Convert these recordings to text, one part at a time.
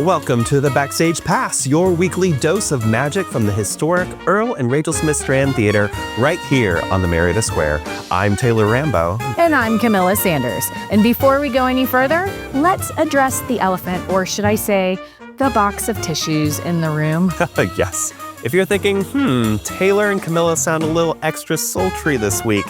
Welcome to the Backstage Pass, your weekly dose of magic from the historic Earl and Rachel Smith Strand Theater, right here on the Marietta Square. I'm Taylor Rambo. And I'm Camilla Sanders. And before we go any further, let's address the elephant, or should I say, the box of tissues in the room. Yes. If you're thinking, Taylor and Camilla sound a little extra sultry this week,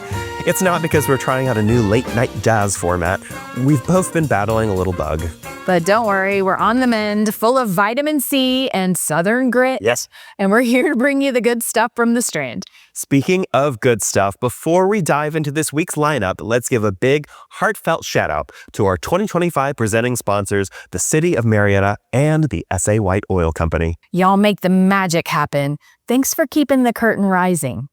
it's not because we're trying out a new late-night jazz format. We've both been battling a little bug. But don't worry, we're on the mend, full of vitamin C and Southern grit. Yes. And we're here to bring you the good stuff from the Strand. Speaking of good stuff, before we dive into this week's lineup, let's give a big, heartfelt shout-out to our 2025 presenting sponsors, the City of Marietta and the S.A. White Oil Company. Y'all make the magic happen. Thanks for keeping the curtain rising.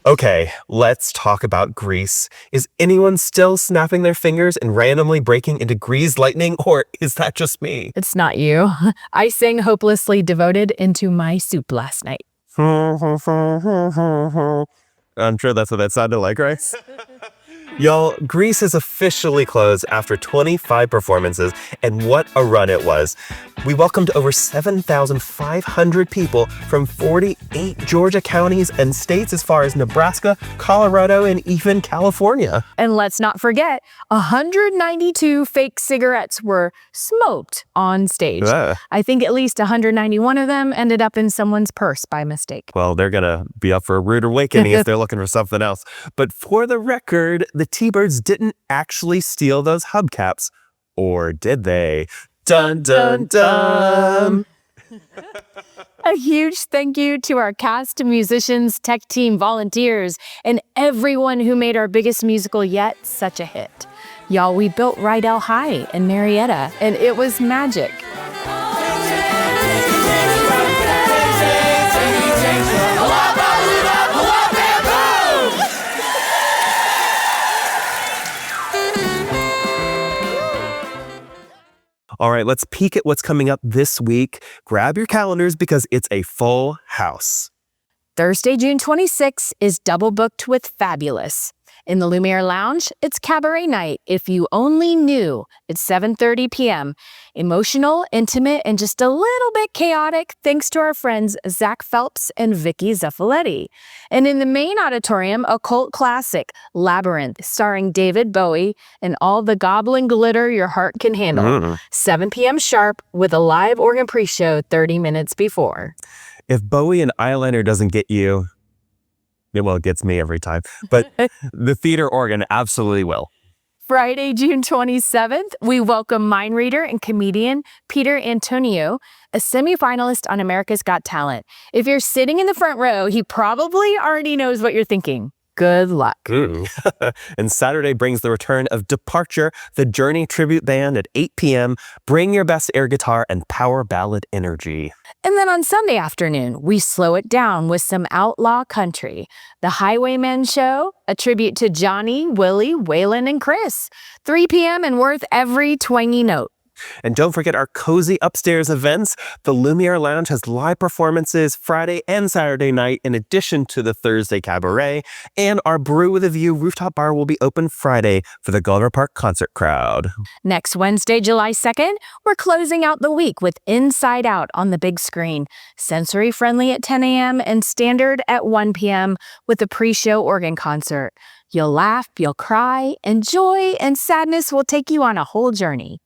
Okay, let's talk about Grease. Is anyone still snapping their fingers and randomly breaking into greased lightning, or is that just me? It's not you. I sang Hopelessly Devoted into my soup last night. I'm sure that's what that sounded like, right? Y'all, Grease is officially closed after 25 performances, and what a run it was. We welcomed over 7,500 people from 48 Georgia counties and states as far as Nebraska, Colorado, and even California. And let's not forget, 192 fake cigarettes were smoked on stage. I think at least 191 of them ended up in someone's purse by mistake. Well, they're going to be up for a rude awakening if they're looking for something else. But for the record, the T-Birds didn't actually steal those hubcaps. Or did they? Dun, dun, dun. A huge thank you to our cast, musicians, tech team, volunteers, and everyone who made our biggest musical yet such a hit. Y'all, we built Rydell High in Marietta, and it was magic. All right, let's peek at what's coming up this week. Grab your calendars because it's a full house. Thursday, June 26th is double booked with Fabulous. In the Lumiere Lounge, it's Cabaret night. If you only knew, it's 7:30 p.m. Emotional, intimate, and just a little bit chaotic thanks to our friends Zac Phelps and Vickie Zuffoletti. And in the main auditorium, a cult classic, Labyrinth, starring David Bowie and all the goblin glitter your heart can handle. 7 p.m. sharp with a live organ pre-show 30 minutes before. If Bowie and eyeliner doesn't get you, well, it gets me every time, but the theater organ absolutely will. Friday, June 27th, we welcome mind reader and comedian Peter Antoniou, a semi-finalist on America's Got Talent. If you're sitting in the front row, he probably already knows what you're thinking. Good luck. And Saturday brings the return of Departure, the Journey tribute band at 8 p.m. Bring your best air guitar and power ballad energy. And then on Sunday afternoon, we slow it down with some outlaw country. The Highwaymen show, a tribute to Johnny, Willie, Waylon, and Chris. 3 p.m. and worth every twangy note. And don't forget our cozy upstairs events. The Lumiere Lounge has live performances Friday and Saturday night in addition to the Thursday Cabaret. And our Brew with a View rooftop bar will be open Friday for the Gulliver Park concert crowd. Next Wednesday, July 2nd, we're closing out the week with Inside Out on the big screen. Sensory friendly at 10 a.m. and standard at 1 p.m. with a pre-show organ concert. You'll laugh, you'll cry, and joy and sadness will take you on a whole journey.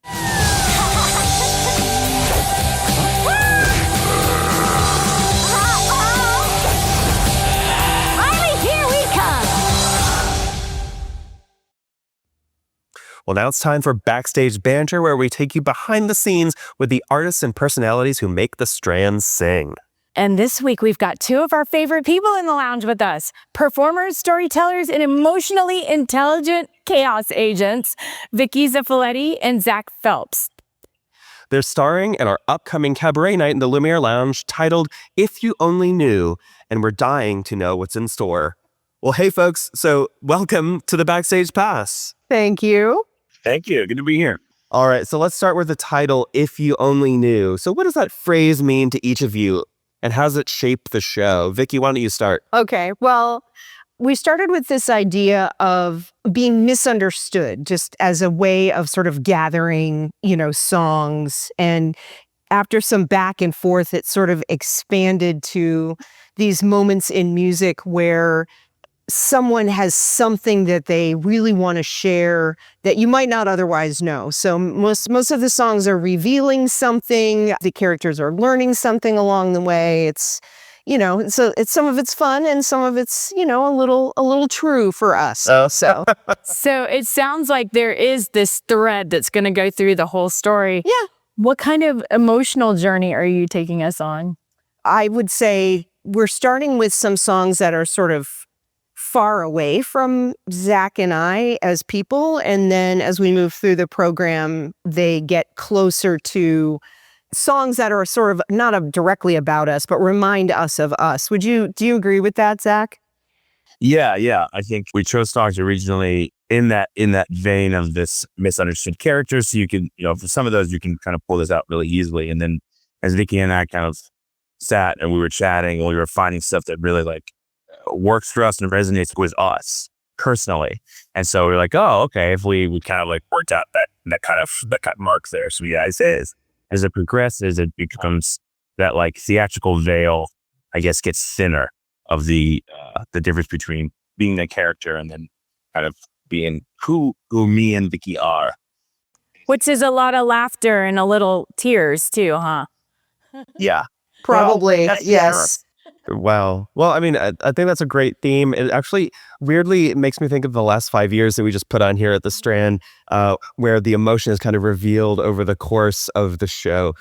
Well, now it's time for Backstage Banter, where we take you behind the scenes with the artists and personalities who make the Strand sing. And this week, we've got two of our favorite people in the lounge with us. Performers, storytellers, and emotionally intelligent chaos agents, Vickie Zuffoletti and Zac Phelps. They're starring in our upcoming cabaret night in the Lumiere Lounge titled If You Only Knew, and we're dying to know what's in store. Well, hey, folks, so welcome to the Backstage Pass. Thank you. Thank you. Good to be here. All right, so let's start with the title, If You Only Knew. So what does that phrase mean to each of you, and how does it shape the show? Vickie, why don't you start? Okay, well, we started with this idea of being misunderstood, just as a way of sort of gathering, songs. And after some back and forth, it sort of expanded to these moments in music where someone has something that they really want to share that you might not otherwise know. So most of the songs are revealing something. The characters are learning something along the way. It's it's some of it's fun and some of it's a little true for us. So So it sounds like there is this thread that's going to go through the whole story. yeah, What kind of emotional journey are you taking us on? I would say we're starting with some songs that are sort of far away from Zac and I as people. And then as we move through the program, they get closer to songs that are sort of not directly about us, but remind us of us. Do you agree with that, Zac? Yeah. I think we chose songs originally in that vein of this misunderstood character. So you can, for some of those, you can kind of pull this out really easily. And then as Vickie and I kind of sat and we were chatting and we were finding stuff that really works for us and resonates with us personally. And so we're like, oh, okay, if we kind of worked out that kind of mark there. So yeah, as it progresses, it becomes that theatrical veil, I guess, gets thinner of the difference between being the character and then kind of being who me and Vickie are. Which is a lot of laughter and a little tears too, huh? Yeah. Probably, Well, yes. Wow. Well, I mean, I think that's a great theme. It actually weirdly makes me think of the last 5 years that we just put on here at the Strand, where the emotion is kind of revealed over the course of the show.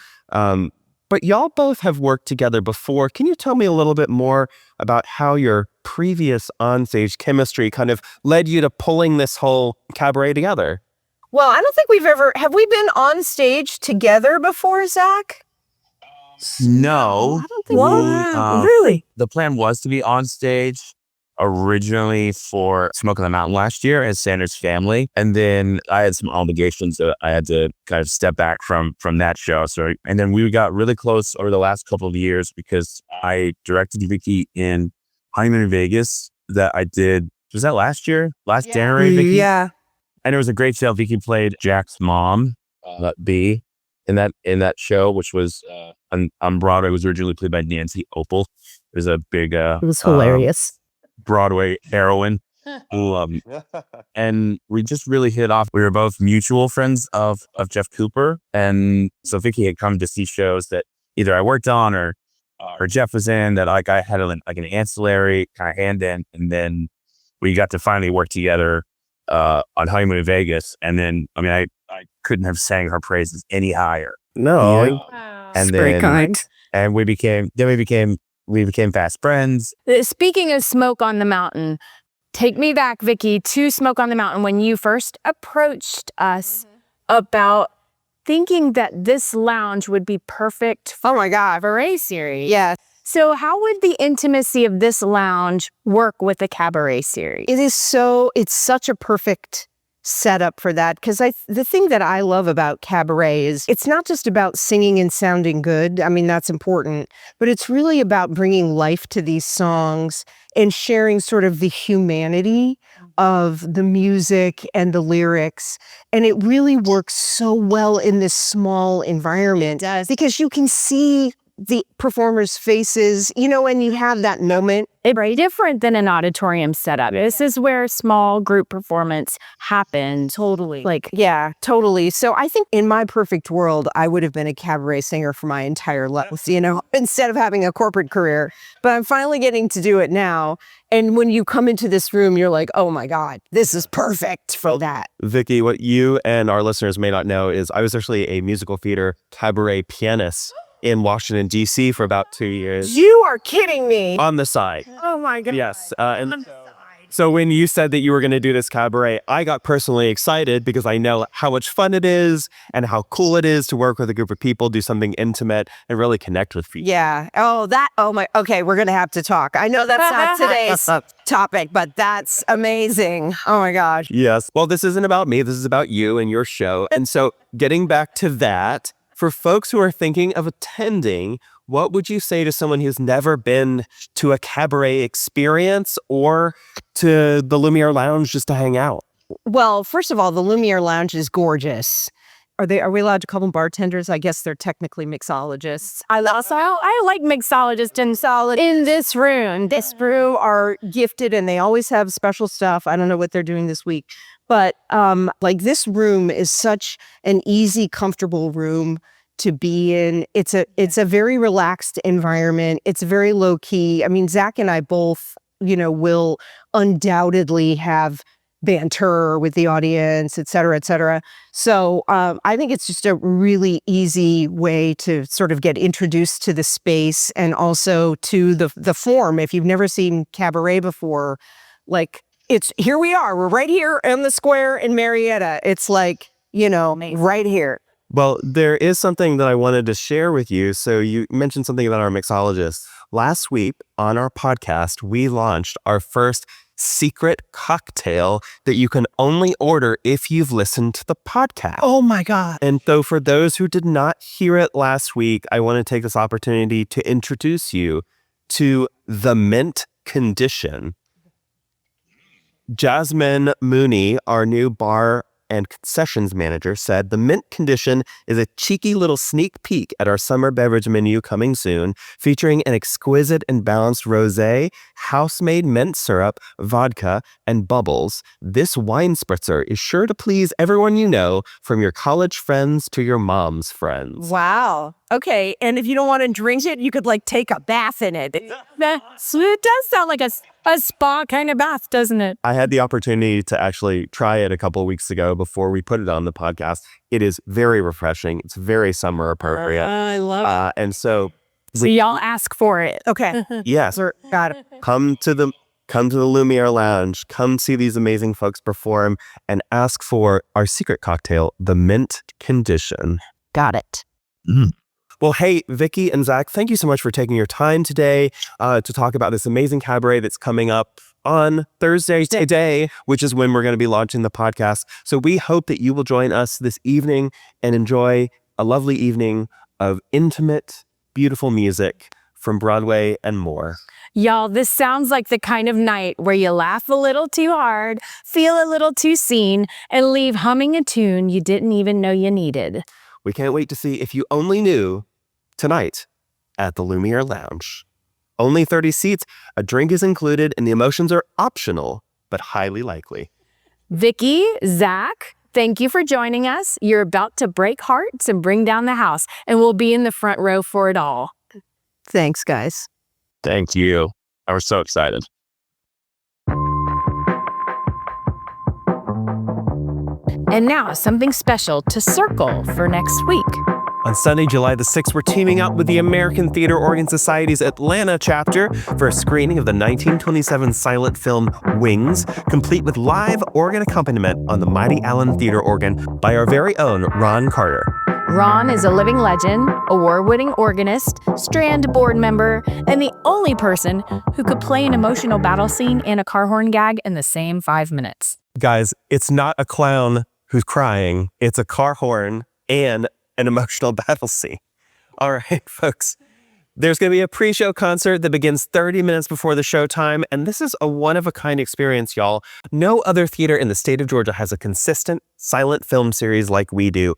But y'all both have worked together before. Can you tell me a little bit more about how your previous onstage chemistry kind of led you to pulling this whole cabaret together? Well, I don't think have we been on stage together before, Zac? No. I don't think Really? The plan was to be on stage originally for Smoke on the Mountain last year as Sanders' Family. And then I had some obligations that I had to kind of step back from that show. And then we got really close over the last couple of years because I directed Vickie in Highwaymen in Vegas that I did. Was that last year? Last January, Vickie? Yeah. And it was a great show. Vickie played Jack's mom, B, in that show, which was on Broadway, was originally played by Nancy Opel. It was a big It was hilarious. Broadway heroine. And we just really hit off. We were both mutual friends of Jeff Cooper. And so Vickie had come to see shows that either I worked on or Jeff was in that I had an ancillary kind of hand in. And then we got to finally work together on Honeymoon in Vegas. And then, I couldn't have sang her praises any higher. No. Yeah. Wow. And Very then, kind. and we became fast friends. Speaking of Smoke on the Mountain, take me back, Vickie, to Smoke on the Mountain when you first approached us about thinking that this lounge would be perfect for Oh my God. cabaret series. Yes. So how would the intimacy of this lounge work with the cabaret series? It's such a perfect setup for that, because the thing that I love about cabaret is it's not just about singing and sounding good. I mean, that's important, but it's really about bringing life to these songs and sharing sort of the humanity of the music and the lyrics. And it really works so well in this small environment because you can see the performers' faces, and you have that moment. It's very different than an auditorium setup. This is where small group performance happens. Totally. Yeah, totally. So I think in my perfect world, I would have been a cabaret singer for my entire life, instead of having a corporate career. But I'm finally getting to do it now. And when you come into this room, you're like, oh my God, this is perfect for that. Vickie, what you and our listeners may not know is I was actually a musical theater cabaret pianist in Washington, D.C. for about 2 years. You are kidding me. On the side. Oh my God. Yes. So when you said that you were going to do this cabaret, I got personally excited because I know how much fun it is and how cool it is to work with a group of people, do something intimate, and really connect with people. Yeah. Okay, we're going to have to talk. I know that's not today's topic, but that's amazing. Oh my gosh. Yes. Well, this isn't about me. This is about you and your show. And so getting back to that, for folks who are thinking of attending, what would you say to someone who's never been to a cabaret experience or to the Lumiere Lounge just to hang out? Well, first of all, the Lumiere Lounge is gorgeous. Are we allowed to call them bartenders? I guess they're technically mixologists. I like mixologists in this room. This room are gifted and they always have special stuff. I don't know what they're doing this week. But like this room is such an easy, comfortable room to be in. It's a very relaxed environment. It's very low key. I mean, Zac and I both, will undoubtedly have banter with the audience, et cetera, et cetera. So I think it's just a really easy way to sort of get introduced to the space and also to the form. If you've never seen cabaret before, like here we are. We're right here in the square in Marietta. It's like, right here. Well, there is something that I wanted to share with you. So you mentioned something about our mixologists. Last week on our podcast, we launched our first secret cocktail that you can only order if you've listened to the podcast. Oh my God. And so for those who did not hear it last week, I want to take this opportunity to introduce you to the Mint Condition. Jasmine Mooney, our new bar and concessions manager, said the Mint Condition is a cheeky little sneak peek at our summer beverage menu coming soon, featuring an exquisite and balanced rosé, house-made mint syrup, vodka, and bubbles. This wine spritzer is sure to please everyone you know, from your college friends to your mom's friends. Wow. Okay. And if you don't want to drink it, you could take a bath in it. It does sound like a spa kind of bath, doesn't it? I had the opportunity to actually try it a couple of weeks ago before we put it on the podcast. It is very refreshing. It's very summer appropriate. I love it. And so y'all ask for it. Okay. yes, Got it. come to the Lumiere Lounge, come see these amazing folks perform, and ask for our secret cocktail, the Mint Condition. Got it. Well, hey, Vickie and Zac, thank you so much for taking your time today to talk about this amazing cabaret that's coming up on Thursday today, which is when we're going to be launching the podcast. So we hope that you will join us this evening and enjoy a lovely evening of intimate, beautiful music from Broadway and more. Y'all, this sounds like the kind of night where you laugh a little too hard, feel a little too seen, and leave humming a tune you didn't even know you needed. We can't wait to see If You Only Knew tonight at the Lumiere Lounge. Only 30 seats, a drink is included, and the emotions are optional, but highly likely. Vickie, Zac, thank you for joining us. You're about to break hearts and bring down the house, and we'll be in the front row for it all. Thanks, guys. Thank you. I was so excited. And now, something special to circle for next week. On Sunday, July the 6th, we're teaming up with the American Theater Organ Society's Atlanta chapter for a screening of the 1927 silent film Wings, complete with live organ accompaniment on the mighty Allen Theater organ by our very own Ron Carter. Ron is a living legend, award-winning organist, Strand board member, and the only person who could play an emotional battle scene and a car horn gag in the same 5 minutes. Guys, it's not a clown who's crying, it's a car horn and an emotional battle scene. All right, folks. There's going to be a pre-show concert that begins 30 minutes before the show time, and this is a one-of-a-kind experience, y'all. No other theater in the state of Georgia has a consistent silent film series like we do.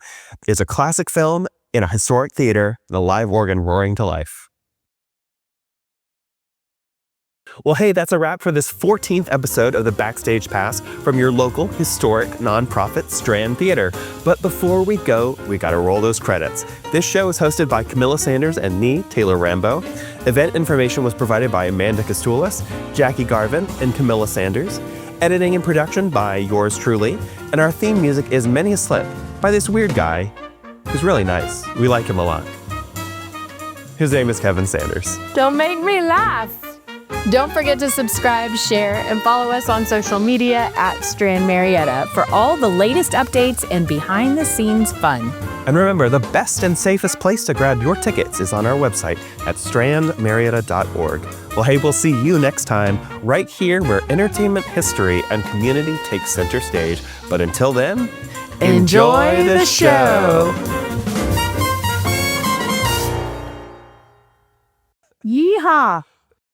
It's a classic film in a historic theater, and a live organ roaring to life. Well, hey, that's a wrap for this 14th episode of the Backstage Pass from your local historic nonprofit Strand Theater. But before we go, we gotta roll those credits. This show is hosted by Camilla Sanders and me, Taylor Rambo. Event information was provided by Amanda Costulis, Jackie Garvin, and Camilla Sanders. Editing and production by yours truly. And our theme music is Many a Slip by this weird guy who's really nice. We like him a lot. His name is Kevin Sanders. Don't make me laugh. Don't forget to subscribe, share, and follow us on social media at Strand Marietta for all the latest updates and behind-the-scenes fun. And remember, the best and safest place to grab your tickets is on our website at strandmarietta.org. Well, hey, we'll see you next time, right here where entertainment history and community take center stage. But until then, enjoy the show. ha.